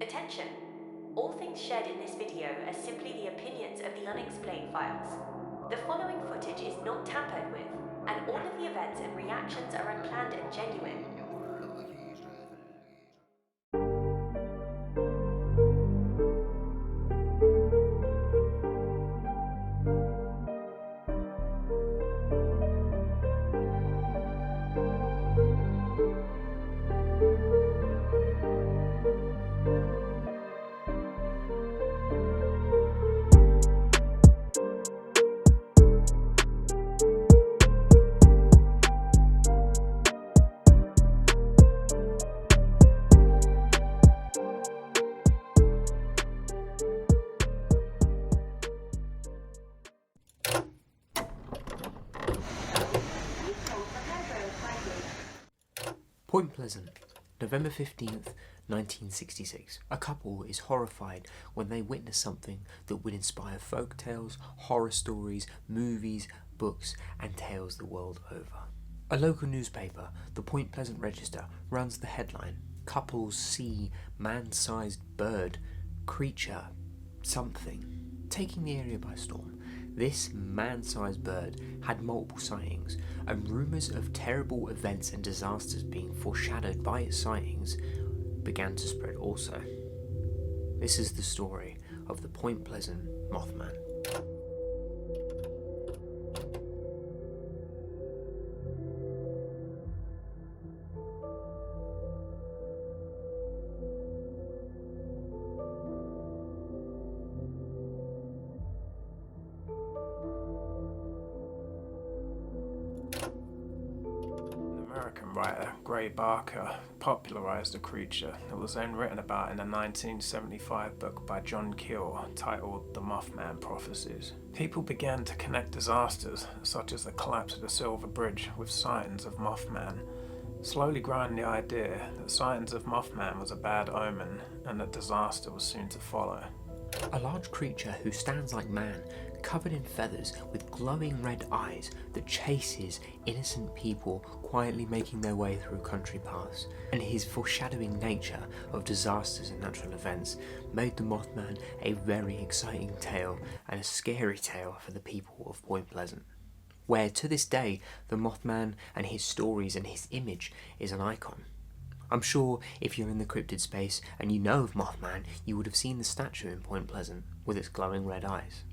Attention! All things shared in this video are simply the opinions of the Unexplained Files. The following footage is not tampered with, and all of the events and reactions are unplanned and genuine. Point Pleasant, November 15th, 1966. A couple is horrified when they witness something that would inspire folk tales, horror stories, movies, books, and tales the world over. A local newspaper, the Point Pleasant Register, runs the headline, "Couples see man-sized bird, creature, something," taking the area by storm. This man-sized bird had multiple sightings, and rumours of terrible events and disasters being foreshadowed by its sightings began to spread also. This is the story of the Point Pleasant Mothman. American writer Gray Barker popularised the creature that was then written about in a 1975 book by John Keel titled The Mothman Prophecies. People began to connect disasters such as the collapse of the Silver Bridge with sightings of Mothman, slowly growing the idea that sightings of Mothman was a bad omen and that disaster was soon to follow. A large creature who stands like man, covered in feathers with glowing red eyes that chases innocent people quietly making their way through country paths, and his foreshadowing nature of disasters and natural events made the Mothman a very exciting tale and a scary tale for the people of Point Pleasant, where to this day the Mothman and his stories and his image is an icon. I'm sure if you're in the cryptid space and you know of Mothman, you would have seen the statue in Point Pleasant with its glowing red eyes.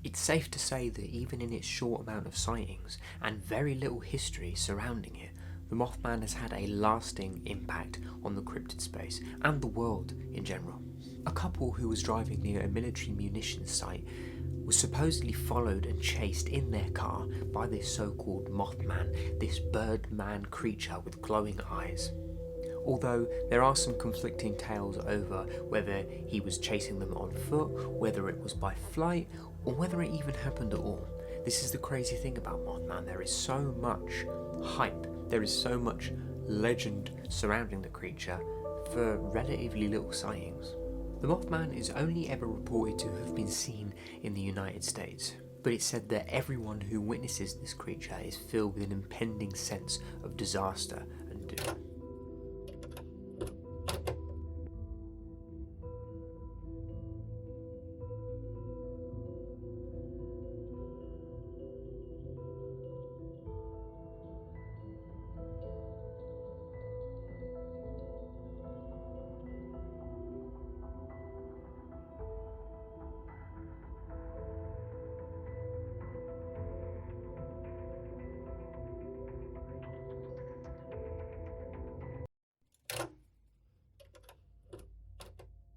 It's safe to say that even in its short amount of sightings and very little history surrounding it, the Mothman has had a lasting impact on the cryptid space and the world in general. A couple who was driving near a military munitions site was supposedly followed and chased in their car by this so-called Mothman, this bird-man creature with glowing eyes. Although there are some conflicting tales over whether he was chasing them on foot, whether it was by flight, or whether it even happened at all. This is the crazy thing about Mothman. There is so much hype, there is so much legend surrounding the creature for relatively little sightings. The Mothman is only ever reported to have been seen in the United States, but it's said that everyone who witnesses this creature is filled with an impending sense of disaster and doom.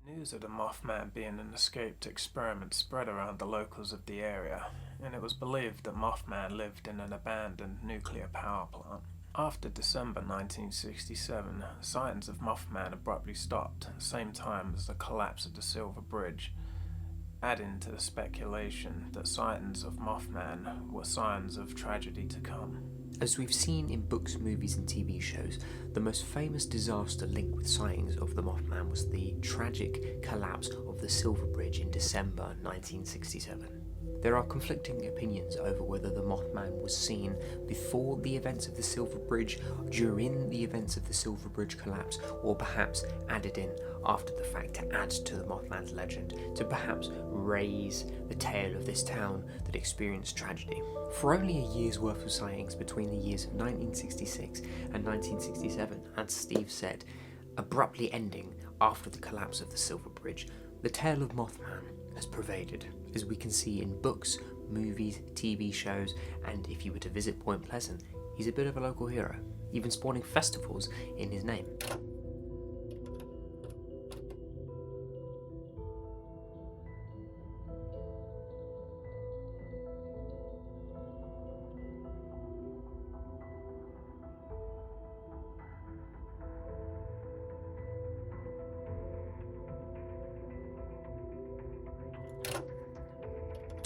News of the Mothman being an escaped experiment spread around the locals of the area, and it was believed that Mothman lived in an abandoned nuclear power plant. After December 1967, sightings of Mothman abruptly stopped at the same time as the collapse of the Silver Bridge, adding to the speculation that sightings of Mothman were signs of tragedy to come. As we've seen in books, movies and TV shows, the most famous disaster linked with sightings of the Mothman was the tragic collapse of the Silver Bridge in December 1967. There are conflicting opinions over whether the Mothman was seen before the events of the Silver Bridge, during the events of the Silver Bridge collapse, or perhaps added in after the fact to add to the Mothman's legend, to perhaps raise the tale of this town that experienced tragedy. For only a year's worth of sightings between the years of 1966 and 1967, as Steve said, abruptly ending after the collapse of the Silver Bridge, the tale of Mothman has pervaded, as we can see in books, movies, TV shows, and if you were to visit Point Pleasant, he's a bit of a local hero, even spawning festivals in his name.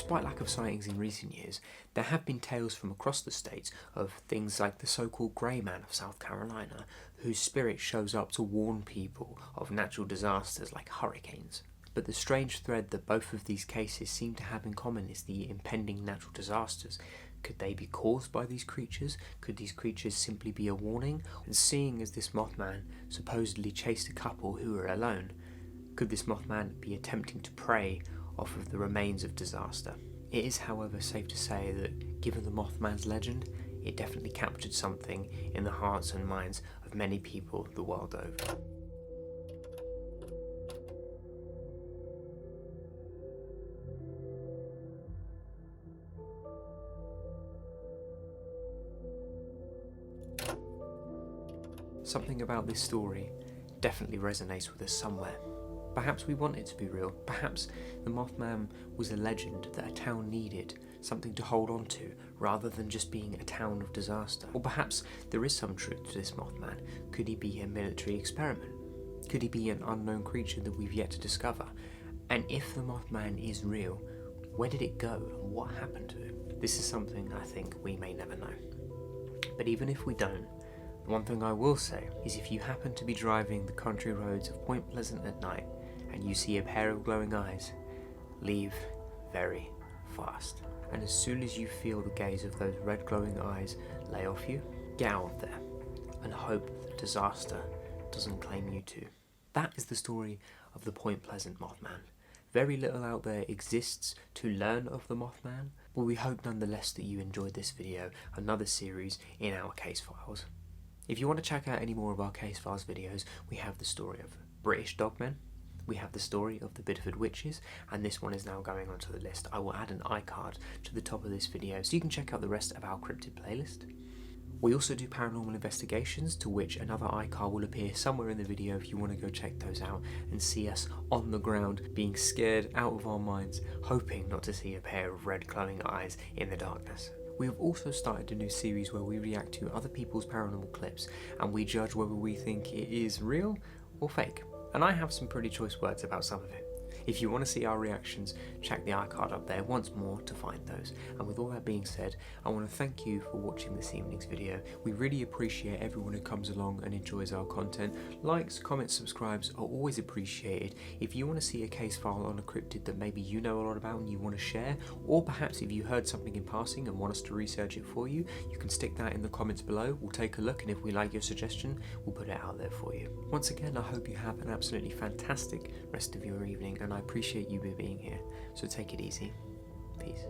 Despite lack of sightings in recent years, there have been tales from across the states of things like the so-called Grey Man of South Carolina, whose spirit shows up to warn people of natural disasters like hurricanes. But the strange thread that both of these cases seem to have in common is the impending natural disasters. Could they be caused by these creatures? Could these creatures simply be a warning? And seeing as this Mothman supposedly chased a couple who were alone, could this Mothman be attempting to prey off of the remains of disaster? It is, however, safe to say that, given the Mothman's legend, it definitely captured something in the hearts and minds of many people the world over. Something about this story definitely resonates with us somewhere. Perhaps we want it to be real. Perhaps the Mothman was a legend that a town needed, something to hold on to, rather than just being a town of disaster. Or perhaps there is some truth to this Mothman. Could he be a military experiment? Could he be an unknown creature that we've yet to discover? And if the Mothman is real, where did it go and what happened to it? This is something I think we may never know. But even if we don't, one thing I will say is if you happen to be driving the country roads of Point Pleasant at night and you see a pair of glowing eyes, leave very fast. And as soon as you feel the gaze of those red glowing eyes lay off you, get out of there and hope that disaster doesn't claim you too. That is the story of the Point Pleasant Mothman. Very little out there exists to learn of the Mothman, but we hope nonetheless that you enjoyed this video, another series in our case files. If you want to check out any more of our case files videos, we have the story of British dogmen, we have the story of the Bideford Witches, and this one is now going onto the list. I will add an iCard to the top of this video so you can check out the rest of our cryptid playlist. We also do paranormal investigations, to which another iCard will appear somewhere in the video if you want to go check those out and see us on the ground being scared out of our minds, hoping not to see a pair of red glowing eyes in the darkness. We have also started a new series where we react to other people's paranormal clips and we judge whether we think it is real or fake. And I have some pretty choice words about some of it. If you want to see our reactions, check the iCard up there once more to find those. And with all that being said, I want to thank you for watching this evening's video. We really appreciate everyone who comes along and enjoys our content. Likes, comments, subscribes are always appreciated. If you want to see a case file on a cryptid that maybe you know a lot about and you want to share, or perhaps if you heard something in passing and want us to research it for you, you can stick that in the comments below. We'll take a look, and if we like your suggestion, we'll put it out there for you. Once again, I hope you have an absolutely fantastic rest of your evening, and I appreciate you being here. So take it easy. Peace.